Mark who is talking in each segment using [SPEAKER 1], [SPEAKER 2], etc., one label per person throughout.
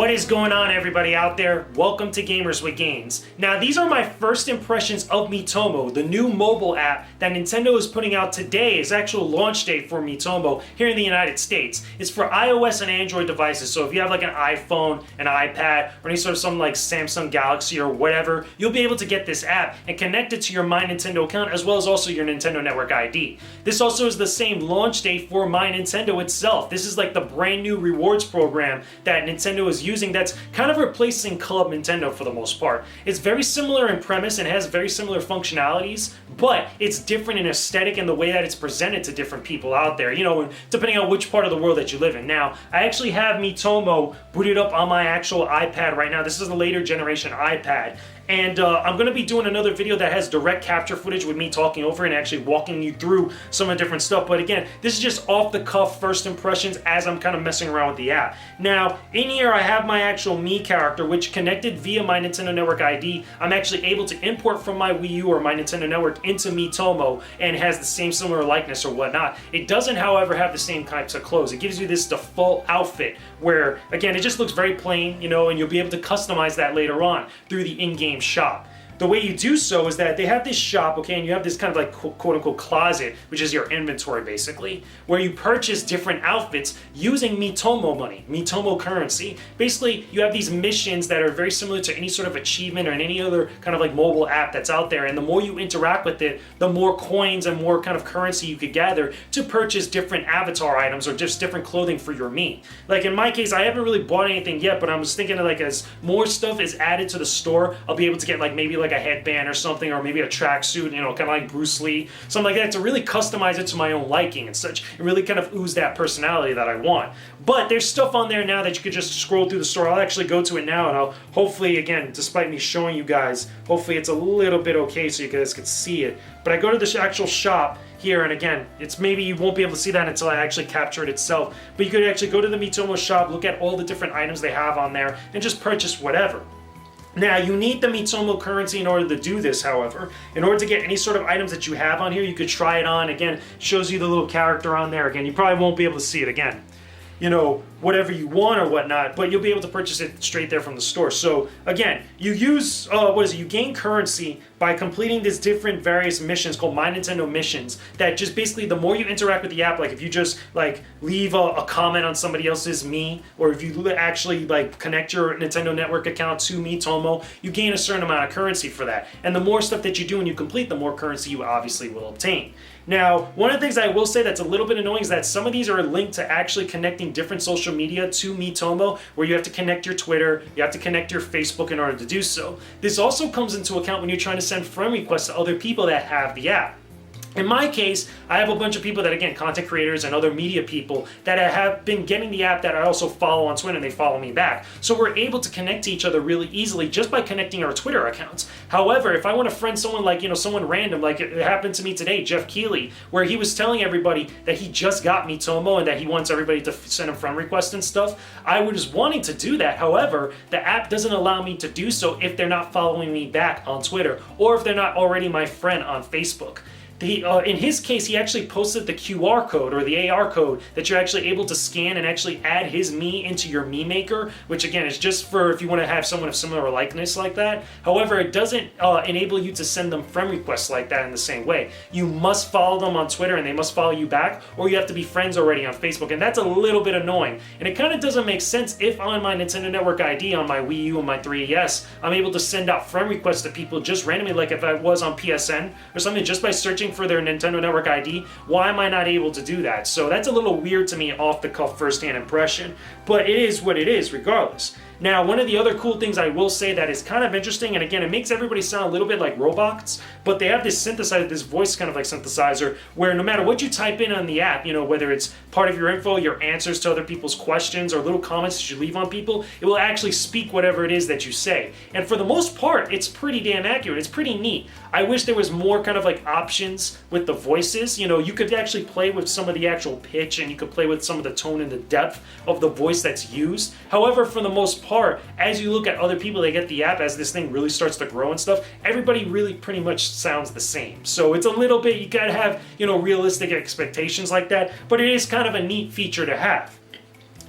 [SPEAKER 1] What is going on, everybody out there? Welcome to Gamers with Gains. Now, these are my first impressions of Miitomo, the new mobile app that Nintendo is putting out today. Is actual launch date for Miitomo here in the United States. It's for iOS and Android devices, so if you have like an iPhone, an iPad, or any sort of something like Samsung Galaxy or whatever, you'll be able to get this app and connect it to your My Nintendo account as well as also your Nintendo Network ID. This also is the same launch date for My Nintendo itself. This is like the brand new rewards program that Nintendo is using that's kind of replacing Club Nintendo for the most part. It's very similar in premise and has very similar functionalities, but it's different in aesthetic and the way that it's presented to different people out there, you know, depending on which part of the world that you live in. Now, I actually have Miitomo booted up on my actual iPad right now. This is a later generation iPad. And I'm going to be doing another video that has direct capture footage with me talking over and actually walking you through some of the different stuff. But again, this is just off the cuff first impressions as I'm kind of messing around with the app. Now, in here I have my actual Mii character, which connected via my Nintendo Network ID. I'm actually able to import from my Wii U or my Nintendo Network into Miitomo and has the same similar likeness or whatnot. It doesn't, however, have the same types of clothes. It gives you this default outfit where, again, it just looks very plain, you know, and you'll be able to customize that later on through the in-game shop. The way you do so is that they have this shop, okay, and you have this kind of like quote-unquote closet, which is your inventory basically, where you purchase different outfits using Miitomo money, Miitomo currency. Basically, you have these missions that are very similar to any sort of achievement or any other kind of like mobile app that's out there, and the more you interact with it, the more coins and more kind of currency you could gather to purchase different avatar items or just different clothing for your Mii. Like in my case, I haven't really bought anything yet, but I was thinking of like as more stuff is added to the store, I'll be able to get like maybe like a headband or something, or maybe a tracksuit, you know, kind of like Bruce Lee, something like that, to really customize it to my own liking and such, and really kind of ooze that personality that I want. But there's stuff on there now that you could just scroll through the store. I'll actually go to it now, and I'll hopefully, again, despite me showing you guys, hopefully it's a little bit okay so you guys can see it. But I go to the actual shop here, and again, it's maybe you won't be able to see that until I actually capture it itself, but you could actually go to the Miitomo shop, look at all the different items they have on there, and just purchase whatever. Now, you need the Miitomo currency in order to do this, however. In order to get any sort of items that you have on here, you could try it on. Again, shows you the little character on there. Again, you probably won't be able to see it again. You know, whatever you want or whatnot, but you'll be able to purchase it straight there from the store. So again, you use, you gain currency by completing these different various missions called My Nintendo missions that just basically, the more you interact with the app, like if you just like leave a comment on somebody else's Mii, or if you actually like connect your Nintendo Network account to Miitomo, you gain a certain amount of currency for that. And the more stuff that you do and you complete, the more currency you obviously will obtain. Now, one of the things I will say that's a little bit annoying is that some of these are linked to actually connecting different social media to Miitomo, where you have to connect your Twitter, you have to connect your Facebook in order to do so. This also comes into account when you're trying to send friend requests to other people that have the app. In my case, I have a bunch of people that, again, content creators and other media people that have been getting the app that I also follow on Twitter, and they follow me back. So we're able to connect to each other really easily just by connecting our Twitter accounts. However, if I want to friend someone like, you know, someone random, like it happened to me today, Jeff Keighley, where he was telling everybody that he just got Miitomo and that he wants everybody to send him friend requests and stuff, I was wanting to do that. However, the app doesn't allow me to do so if they're not following me back on Twitter or if they're not already my friend on Facebook. In his case, he actually posted the QR code or the AR code that you're actually able to scan and actually add his Mii into your Mii Maker, which again is just for if you want to have someone of similar likeness like that. However, it doesn't enable you to send them friend requests like that in the same way. You must follow them on Twitter and they must follow you back, or you have to be friends already on Facebook, and that's a little bit annoying. And it kind of doesn't make sense if on my Nintendo Network ID on my Wii U and my 3DS, I'm able to send out friend requests to people just randomly, like if I was on PSN or something, just by searching for their Nintendo Network ID. Why am I not able to do that? So that's a little weird to me off the cuff first-hand impression, but it is what it is regardless. Now, one of the other cool things I will say that is kind of interesting, and again, it makes everybody sound a little bit like robots, but they have this synthesizer, this voice kind of like synthesizer, where no matter what you type in on the app, you know, whether it's part of your info, your answers to other people's questions, or little comments that you leave on people, it will actually speak whatever it is that you say. And for the most part, it's pretty damn accurate. It's pretty neat. I wish there was more kind of like options with the voices. You know, you could actually play with some of the actual pitch, and you could play with some of the tone and the depth of the voice that's used. However, for the most part, as you look at other people that get the app, as this thing really starts to grow and stuff, everybody really pretty much sounds the same. So it's a little bit, you gotta have, you know, realistic expectations like that, but it is kind of a neat feature to have.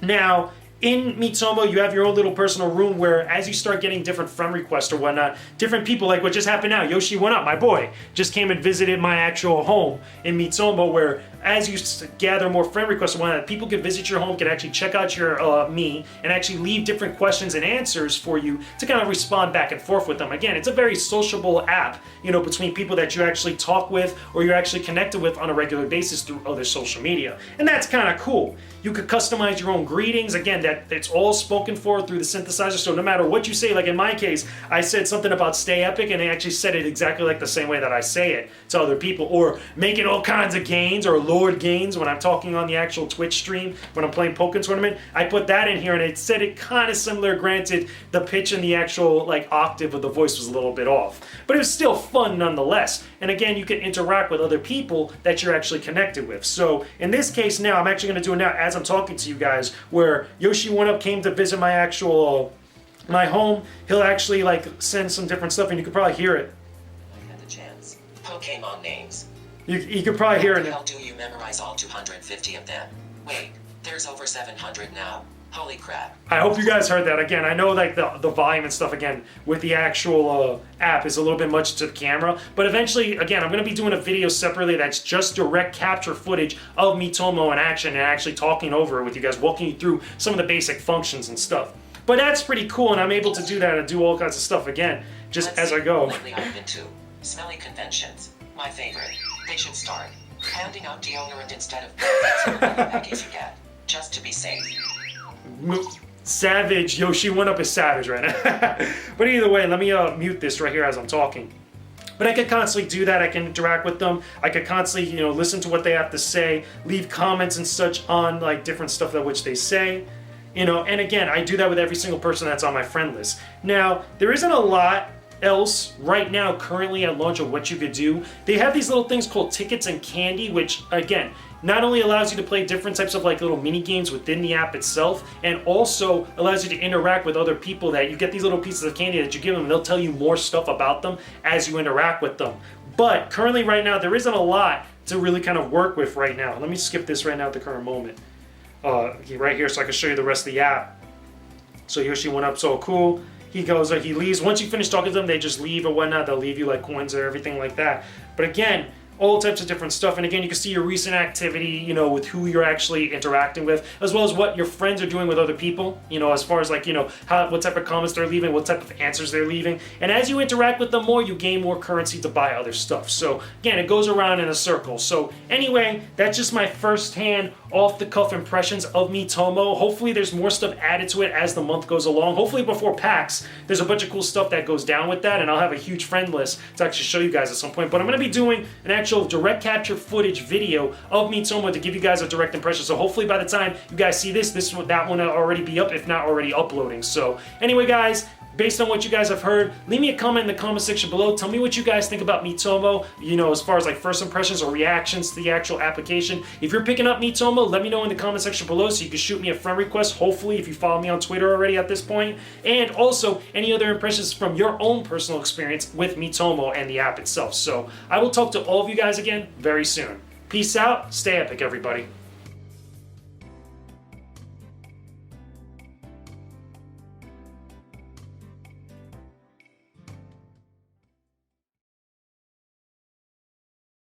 [SPEAKER 1] Now, in Miitomo, you have your own little personal room where as you start getting different friend requests or whatnot, different people, like what just happened now, Yoshi One Up, my boy, just came and visited my actual home in Miitomo, where as you gather more friend requests and whatnot, people can visit your home, can actually check out your me, and actually leave different questions and answers for you to kind of respond back and forth with them. Again, it's a very sociable app, you know, between people that you actually talk with or you're actually connected with on a regular basis through other social media. And that's kind of cool. You could customize your own greetings. Again, that it's all spoken for through the synthesizer, so no matter what you say, like in my case, I said something about stay epic and they actually said it exactly like the same way that I say it to other people, or making all kinds of gains or Lord gains when I'm talking on the actual Twitch stream, when I'm playing Pokken Tournament. I put that in here and it said it kind of similar. Granted, the pitch and the actual like octave of the voice was a little bit off, but it was still fun nonetheless. And again, you can interact with other people that you're actually connected with. So in this case now, I'm actually going to do it now as I'm talking to you guys, where Yoshi One Up came to visit my actual my home. He'll actually like send some different stuff and you could probably hear it.
[SPEAKER 2] I had the chance. Pokemon names.
[SPEAKER 1] You could probably hear it.
[SPEAKER 2] How do you memorize all 250 of them? Wait, there's over 700 now. Holy crap.
[SPEAKER 1] I hope you guys heard that. Again, I know like the volume and stuff again with the actual app is a little bit much to the camera, but eventually, again, I'm going to be doing a video separately that's just direct capture footage of Miitomo in action and actually talking over it with you guys, walking you through some of the basic functions and stuff. But that's pretty cool, and I'm able to do that and do all kinds of stuff again, just as I go.
[SPEAKER 2] Lately I've been to smelly conventions. My favorite. They should start handing out deodorant instead of packets you get, just to be safe.
[SPEAKER 1] Savage. Yoshi One Up is savage right now. But either way, let me mute this right here as I'm talking. But I could constantly do that. I can interact with them. I could constantly, you know, listen to what they have to say, leave comments and such on like different stuff that which they say. You know, and again, I do that with every single person that's on my friend list. Now, there isn't a lot else right now currently at launch of what you could do. They have these little things called tickets and candy, which again, not only allows you to play different types of like little mini games within the app itself, and also allows you to interact with other people that you get these little pieces of candy that you give them, and they'll tell you more stuff about them as you interact with them. But currently right now, there isn't a lot to really kind of work with right now. Let me skip this right now at the current moment. Right here so I can show you the rest of the app. So Yoshi One Up, so cool. He goes, he leaves. Once you finish talking to them, they just leave or whatnot. They'll leave you like coins or everything like that. But again, all types of different stuff. And again, you can see your recent activity, you know, with who you're actually interacting with, as well as what your friends are doing with other people, you know, as far as like, you know, what type of comments they're leaving, what type of answers they're leaving. And as you interact with them more, you gain more currency to buy other stuff. So again, it goes around in a circle. So anyway, that's just my first-hand, off-the-cuff impressions of Miitomo. Hopefully there's more stuff added to it as the month goes along. Hopefully before PAX, there's a bunch of cool stuff that goes down with that, and I'll have a huge friend list to actually show you guys at some point. But I'm going to be doing an actual direct capture footage video of Miitomo to give you guys a direct impression. So hopefully by the time you guys see this, that one will already be up, if not already uploading. So anyway, guys, based on what you guys have heard, leave me a comment in the comment section below. Tell me what you guys think about Miitomo, you know, as far as like first impressions or reactions to the actual application. If you're picking up Miitomo, let me know in the comment section below so you can shoot me a friend request, hopefully, if you follow me on Twitter already at this point. And also, any other impressions from your own personal experience with Miitomo and the app itself. So, I will talk to all of you guys again very soon. Peace out, stay epic, everybody.